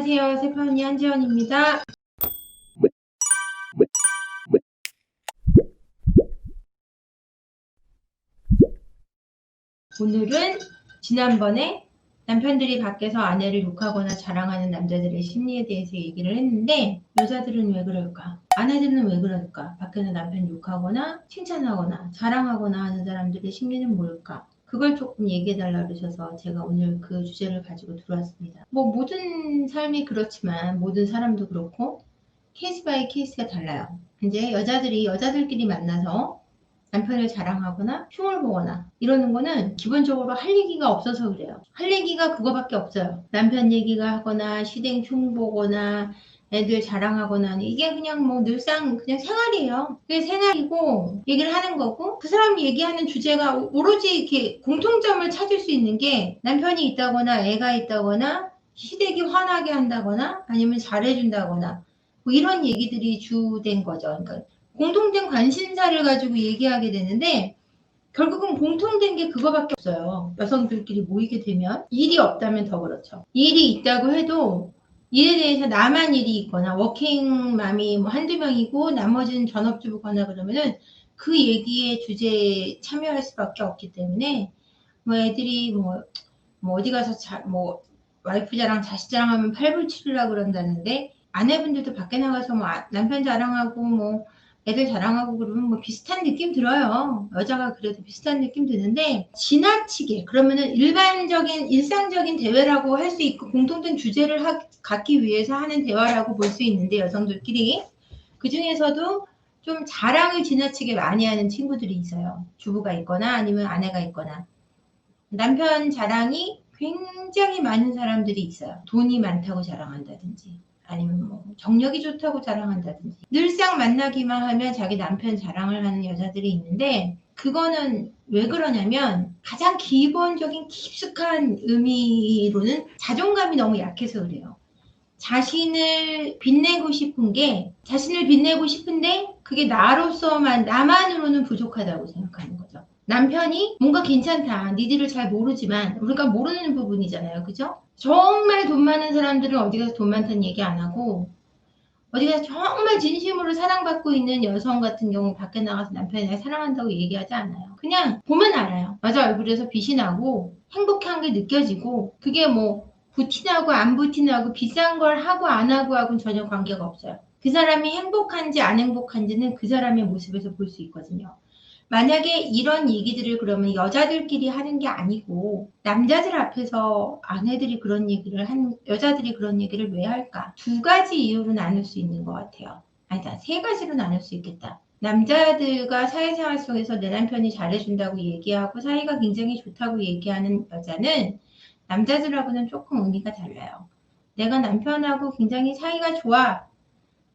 안녕하세요. 세파언니 한지연입니다. 오늘은 지난번에 남편들이 밖에서 아내를 욕하거나 자랑하는 남자들의 심리에 대해서 얘기를 했는데, 여자들은 왜 그럴까? 아내들은 왜 그럴까? 밖에서 남편 욕하거나 칭찬하거나 자랑하거나 하는 사람들의 심리는 뭘까? 그걸 조금 얘기해달라 그러셔서 제가 오늘 그 주제를 가지고 들어왔습니다. 모든 삶이 그렇지만 모든 사람도 그렇고 케이스 바이 케이스가 달라요. 이제 여자들끼리 만나서 남편을 자랑하거나 흉을 보거나 이러는 거는 기본적으로 할 얘기가 없어서 그래요. 할 얘기가 그거밖에 없어요. 남편 얘기가 하거나 시댁 흉 보거나 애들 자랑하거나 이게 그냥 늘상 그냥 생활이에요. 그게 생활이고 얘기를 하는 거고, 그 사람이 얘기하는 주제가 오로지 이렇게 공통점을 찾을 수 있는 게 남편이 있다거나 애가 있다거나 시댁이 화나게 한다거나 아니면 잘해준다거나 이런 얘기들이 주된 거죠. 그러니까 공통된 관심사를 가지고 얘기하게 되는데, 결국은 공통된 게 그거밖에 없어요. 여성들끼리 모이게 되면. 일이 없다면 더 그렇죠. 일이 있다고 해도 일에 대해서 나만 일이 있거나 워킹맘이 한두 명이고 나머지는 전업주부거나 그러면은 그 얘기의 주제에 참여할 수밖에 없기 때문에, 애들이 어디 가서 와이프 자랑 자식 자랑하면 팔불출이라고 그런다는데, 아내분들도 밖에 나가서 남편 자랑하고 애들 자랑하고 그러면 비슷한 느낌 들어요. 여자가 그래도 비슷한 느낌 드는데, 지나치게 그러면은 일반적인 일상적인 대화라고 할 수 있고 공통된 주제를 갖기 위해서 하는 대화라고 볼 수 있는데, 여성들끼리 그 중에서도 좀 자랑을 지나치게 많이 하는 친구들이 있어요. 주부가 있거나 아니면 아내가 있거나. 남편 자랑이 굉장히 많은 사람들이 있어요. 돈이 많다고 자랑한다든지 아니면 정력이 좋다고 자랑한다든지, 늘상 만나기만 하면 자기 남편 자랑을 하는 여자들이 있는데, 그거는 왜 그러냐면 가장 기본적인 깊숙한 의미로는 자존감이 너무 약해서 그래요. 자신을 빛내고 싶은데 그게 나만으로는 부족하다고 생각하는 거죠. 남편이 뭔가 괜찮다, 니들을 잘 모르지만 우리가 모르는 부분이잖아요. 그죠? 정말 돈 많은 사람들은 어디 가서 돈 많다는 얘기 안 하고, 어디 가서 정말 진심으로 사랑받고 있는 여성 같은 경우 밖에 나가서 남편이 날 사랑한다고 얘기하지 않아요. 그냥 보면 알아요. 여자 얼굴에서 빛이 나고 행복한 게 느껴지고, 그게 부티나고 안 부티나고 비싼 걸 하고 안 하고는 전혀 관계가 없어요. 그 사람이 행복한지 안 행복한지는 그 사람의 모습에서 볼 수 있거든요. 만약에 이런 얘기들을 그러면 여자들끼리 하는 게 아니고 남자들 앞에서 여자들이 그런 얘기를 왜 할까? 두 가지 이유로 나눌 수 있는 것 같아요. 아니다, 세 가지로 나눌 수 있겠다. 남자들과 사회생활 속에서 내 남편이 잘해준다고 얘기하고 사이가 굉장히 좋다고 얘기하는 여자는 남자들하고는 조금 의미가 달라요. 내가 남편하고 굉장히 사이가 좋아,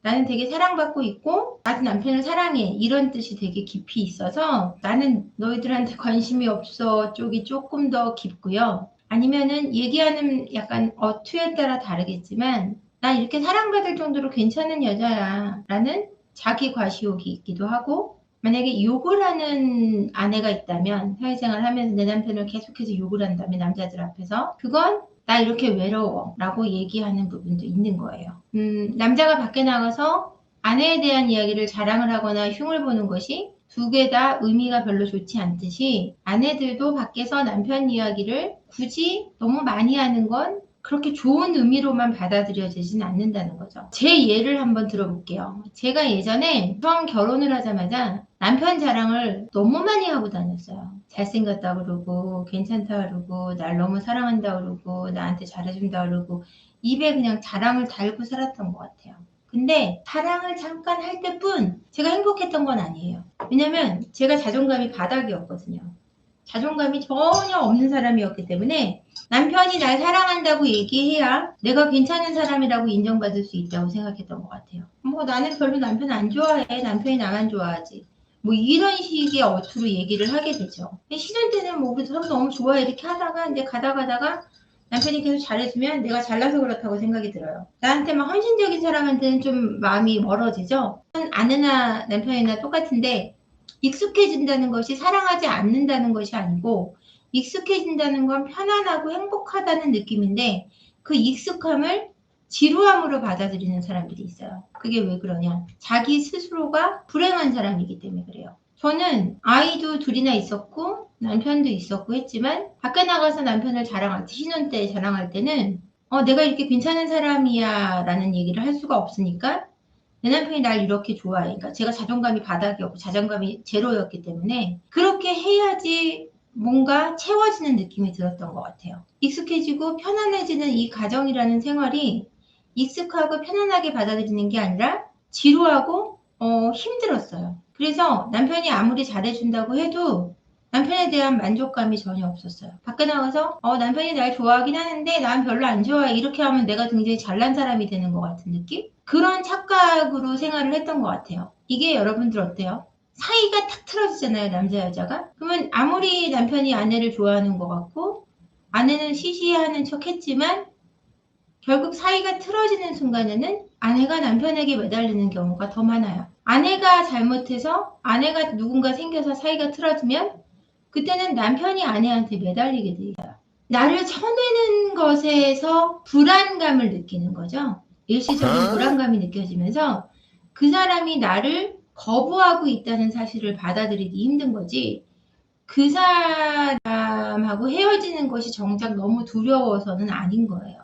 나는 되게 사랑받고 있고 나도 남편을 사랑해, 이런 뜻이 되게 깊이 있어서 나는 너희들한테 관심이 없어 쪽이 조금 더 깊고요. 아니면은 얘기하는 약간 어투에 따라 다르겠지만 난 이렇게 사랑받을 정도로 괜찮은 여자야 라는 자기 과시욕이 있기도 하고, 만약에 욕을 하는 아내가 있다면, 사회생활 하면서 내 남편을 계속해서 욕을 한다면 남자들 앞에서, 그건 나 이렇게 외로워 라고 얘기하는 부분도 있는 거예요. 남자가 밖에 나가서 아내에 대한 이야기를 자랑을 하거나 흉을 보는 것이 두 개 다 의미가 별로 좋지 않듯이, 아내들도 밖에서 남편 이야기를 굳이 너무 많이 하는 건 그렇게 좋은 의미로만 받아들여지진 않는다는 거죠. 제 예를 한번 들어볼게요. 제가 예전에 처음 결혼을 하자마자 남편 자랑을 너무 많이 하고 다녔어요. 잘생겼다 그러고 괜찮다 그러고 날 너무 사랑한다 그러고 나한테 잘해준다 그러고 입에 그냥 자랑을 달고 살았던 것 같아요. 근데 자랑을 잠깐 할 때뿐 제가 행복했던 건 아니에요. 왜냐면 제가 자존감이 바닥이었거든요. 자존감이 전혀 없는 사람이었기 때문에 남편이 날 사랑한다고 얘기해야 내가 괜찮은 사람이라고 인정받을 수 있다고 생각했던 것 같아요. 나는 별로 남편 안 좋아해, 남편이 나만 좋아하지, 이런 식의 어투로 얘기를 하게 되죠. 신혼 때는 우리 서로 너무 좋아해 이렇게 하다가 이제 가다가 남편이 계속 잘해주면 내가 잘나서 그렇다고 생각이 들어요. 나한테 헌신적인 사람한테는 좀 마음이 멀어지죠. 아내나 남편이나 똑같은데, 익숙해진다는 것이 사랑하지 않는다는 것이 아니고, 익숙해진다는 건 편안하고 행복하다는 느낌인데, 그 익숙함을 지루함으로 받아들이는 사람들이 있어요. 그게 왜 그러냐? 자기 스스로가 불행한 사람이기 때문에 그래요. 저는 아이도 둘이나 있었고 남편도 있었고 했지만 밖에 나가서 남편을 자랑할 때, 신혼 때 자랑할 때는 내가 이렇게 괜찮은 사람이야 라는 얘기를 할 수가 없으니까 내 남편이 날 이렇게 좋아해. 그러니까 제가 자존감이 바닥이었고 자존감이 제로였기 때문에 그렇게 해야지 뭔가 채워지는 느낌이 들었던 것 같아요. 익숙해지고 편안해지는 이 가정이라는 생활이 익숙하고 편안하게 받아들이는 게 아니라 지루하고 힘들었어요. 그래서 남편이 아무리 잘해준다고 해도 남편에 대한 만족감이 전혀 없었어요. 밖에 나가서 남편이 날 좋아하긴 하는데 난 별로 안 좋아해. 이렇게 하면 내가 굉장히 잘난 사람이 되는 것 같은 느낌? 그런 착각으로 생활을 했던 것 같아요. 이게 여러분들 어때요? 사이가 탁 틀어지잖아요, 남자 여자가. 그러면 아무리 남편이 아내를 좋아하는 것 같고 아내는 시시하는 척 했지만 결국 사이가 틀어지는 순간에는 아내가 남편에게 매달리는 경우가 더 많아요. 아내가 잘못해서 아내가 누군가 생겨서 사이가 틀어지면 그때는 남편이 아내한테 매달리게 돼요. 나를 쳐내는 것에서 불안감을 느끼는 거죠. 일시적인 불안감이 느껴지면서 그 사람이 나를 거부하고 있다는 사실을 받아들이기 힘든 거지, 그 사람하고 헤어지는 것이 정작 너무 두려워서는 아닌 거예요.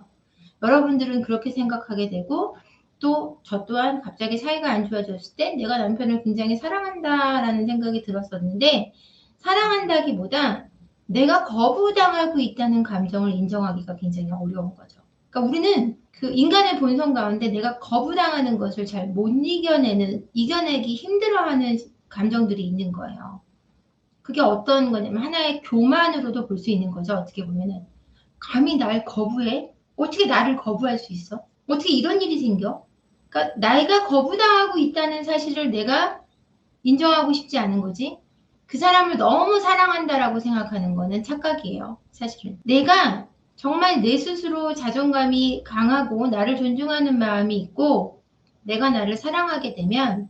여러분들은 그렇게 생각하게 되고 또 저 또한 갑자기 사이가 안 좋아졌을 때 내가 남편을 굉장히 사랑한다라는 생각이 들었었는데, 사랑한다기보다 내가 거부당하고 있다는 감정을 인정하기가 굉장히 어려운 거죠. 그러니까 우리는 그 인간의 본성 가운데 내가 거부당하는 것을 잘 못 이겨내기 힘들어하는 감정들이 있는 거예요. 그게 어떤 거냐면 하나의 교만으로도 볼 수 있는 거죠. 어떻게 보면은 감히 날 거부해? 어떻게 나를 거부할 수 있어? 어떻게 이런 일이 생겨? 그러니까 내가 거부당하고 있다는 사실을 내가 인정하고 싶지 않은 거지. 그 사람을 너무 사랑한다라고 생각하는 거는 착각이에요. 사실은 내가 정말 내 스스로 자존감이 강하고 나를 존중하는 마음이 있고 내가 나를 사랑하게 되면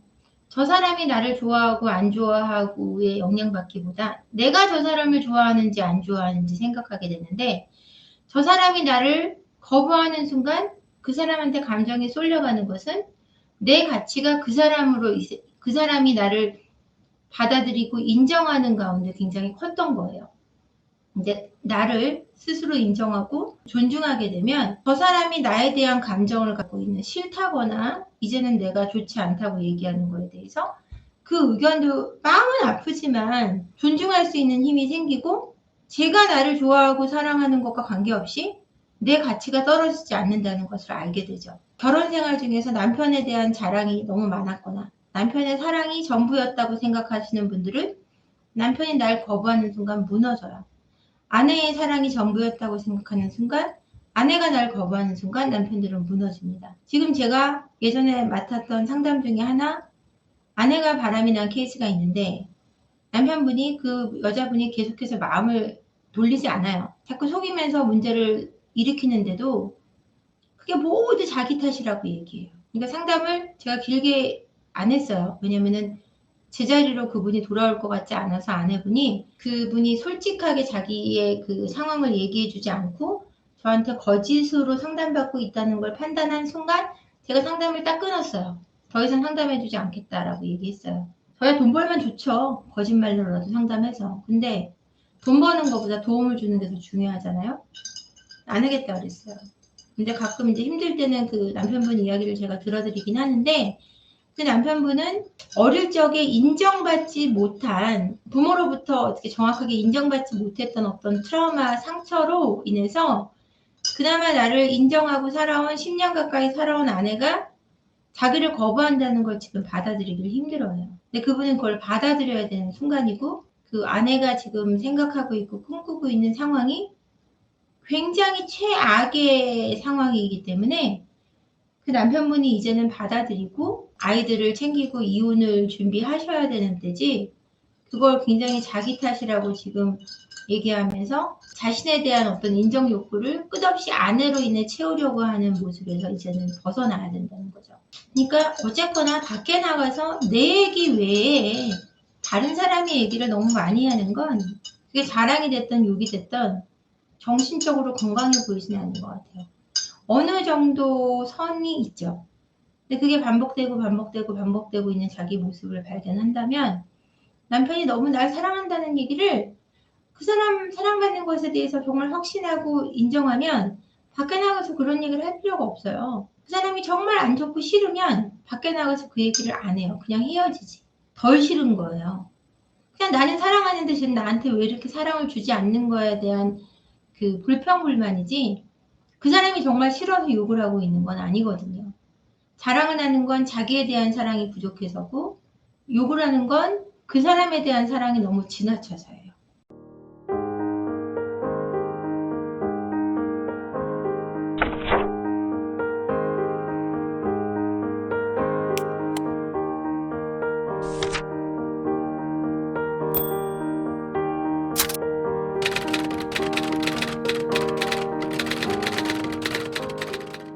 저 사람이 나를 좋아하고 안 좋아하고에 영향받기보다 내가 저 사람을 좋아하는지 안 좋아하는지 생각하게 되는데, 저 사람이 나를 거부하는 순간 그 사람한테 감정이 쏠려가는 것은 내 가치가 그 사람이 나를 받아들이고 인정하는 가운데 굉장히 컸던 거예요. 이제 나를 스스로 인정하고 존중하게 되면 저 사람이 나에 대한 감정을 갖고 있는 싫다거나 이제는 내가 좋지 않다고 얘기하는 거에 대해서 그 의견도 마음은 아프지만 존중할 수 있는 힘이 생기고, 제가 나를 좋아하고 사랑하는 것과 관계없이 내 가치가 떨어지지 않는다는 것을 알게 되죠. 결혼 생활 중에서 남편에 대한 자랑이 너무 많았거나 남편의 사랑이 전부였다고 생각하시는 분들은 남편이 날 거부하는 순간 무너져요. 아내의 사랑이 전부였다고 생각하는 순간, 아내가 날 거부하는 순간 남편들은 무너집니다. 지금 제가 예전에 맡았던 상담 중에 하나, 아내가 바람이 난 케이스가 있는데 남편분이 그 여자분이 계속해서 마음을 돌리지 않아요. 자꾸 속이면서 문제를 일으키는데도 그게 모두 자기 탓이라고 얘기해요. 그러니까 상담을 제가 길게 안 했어요. 왜냐면은 제자리로 그분이 돌아올 것 같지 않아서 아내분이, 그분이 솔직하게 자기의 그 상황을 얘기해 주지 않고 저한테 거짓으로 상담받고 있다는 걸 판단한 순간 제가 상담을 딱 끊었어요. 더 이상 상담해 주지 않겠다라고 얘기했어요. 저야 돈 벌면 좋죠. 거짓말로라도 상담해서. 근데 돈 버는 것보다 도움을 주는 게 더 중요하잖아요. 안 하겠다 그랬어요. 근데 가끔 이제 힘들 때는 그 남편분 이야기를 제가 들어드리긴 하는데, 그 남편분은 어릴 적에 인정받지 못한, 부모로부터 어떻게 정확하게 인정받지 못했던 어떤 트라우마, 상처로 인해서 그나마 나를 인정하고 살아온 10년 가까이 살아온 아내가 자기를 거부한다는 걸 지금 받아들이기를 힘들어해요. 근데 그분은 그걸 받아들여야 되는 순간이고, 그 아내가 지금 생각하고 있고 꿈꾸고 있는 상황이 굉장히 최악의 상황이기 때문에 그 남편분이 이제는 받아들이고 아이들을 챙기고 이혼을 준비하셔야 되는 때지, 그걸 굉장히 자기 탓이라고 지금 얘기하면서 자신에 대한 어떤 인정 욕구를 끝없이 아내로 인해 채우려고 하는 모습에서 이제는 벗어나야 된다는 거죠. 그러니까 어쨌거나 밖에 나가서 내 얘기 외에 다른 사람의 얘기를 너무 많이 하는 건 그게 자랑이 됐든 욕이 됐든 정신적으로 건강해 보이지는 않는 것 같아요. 어느 정도 선이 있죠. 근데 그게 반복되고 있는 자기 모습을 발견한다면 남편이 너무 날 사랑한다는 얘기를 그 사람 사랑받는 것에 대해서 정말 확신하고 인정하면 밖에 나가서 그런 얘기를 할 필요가 없어요. 그 사람이 정말 안 좋고 싫으면 밖에 나가서 그 얘기를 안 해요. 그냥 헤어지지. 덜 싫은 거예요. 그냥 나는 사랑하는데 지금 나한테 왜 이렇게 사랑을 주지 않는 거에 대한 그 불평불만이지 그 사람이 정말 싫어서 욕을 하고 있는 건 아니거든요. 자랑을 하는 건 자기에 대한 사랑이 부족해서고 욕을 하는 건 그 사람에 대한 사랑이 너무 지나쳐서예요.